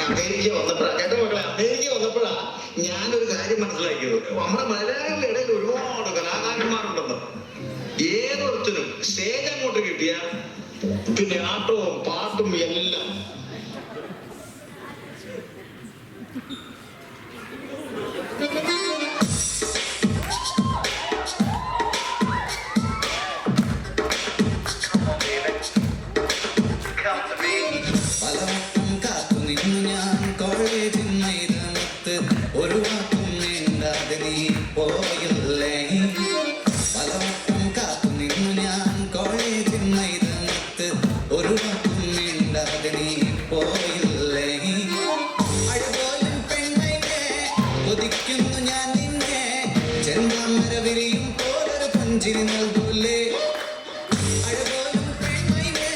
America വന്നപ്പോഴാ കേട്ടോ മക്കളെ, America വന്നപ്പോഴാ ഞാനൊരു കാര്യം മനസ്സിലാക്കിയത്. നമ്മുടെ മലയാളികളുടെ ഇടയിൽ ഒരുപാട് കലാകാരന്മാരുണ്ടെന്ന്. ഏതൊരുത്തരും സ്റ്റേജ് അങ്ങോട്ട് കിട്ടിയാൽ പിന്നെ ആട്ടവും പാട്ടും എല്ലാം. പലവട്ടം കാത്തു നിന്നു ഞാൻ കോളേജിൻ മൈതാനത്ത്, ഒരു വാക്കും മിണ്ടാതെ നീ പോയില്ലേ. പലവട്ടം കാത്തു നിന്നു ഞാൻ കോളേജിൻ മൈതാനത്ത്, ഒരു വാക്കും മിണ്ടാതെ നീ പോയില്ലേ. അഴപോലും പെണ്ണൈനെ കൊതിക്കുന്നു ഞാൻ നിന്നെ, ചെന്താമര വിരിയും പോലൊരു പുഞ്ചിരി നൽകൂലേ. അഴപോലും പെണ്ണൈനെ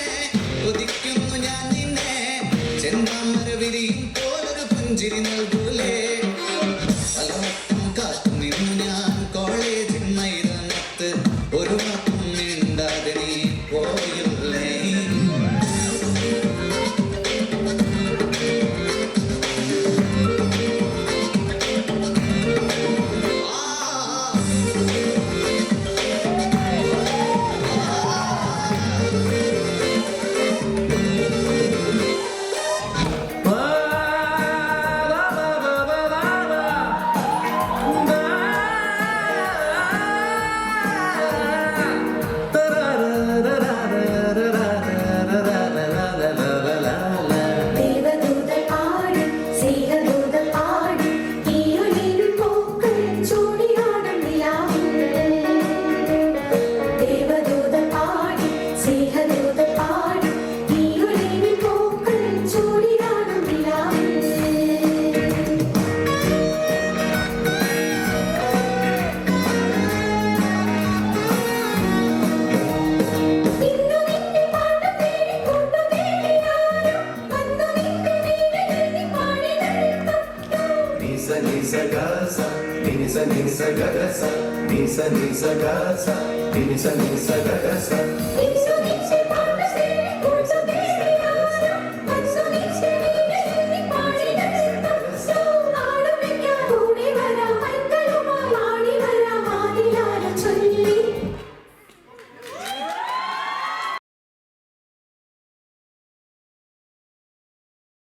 കൊതിക്കുന്നു ഞാൻ നിന്നെ, ചെന്താമര വിരിയും പോലൊരു പുഞ്ചിരി നൽകൂലേ. പലവട്ടം കാത്തു നിന്നു ഞാൻ കോളേജിൻ മൈതാനത്ത്, ഒരു വാക്കും മിണ്ടാതെ നീ പോയില്ലേ. Nisa gasa, nisa nisa gasa, nisa nisa gasa, nisa nisa gasa.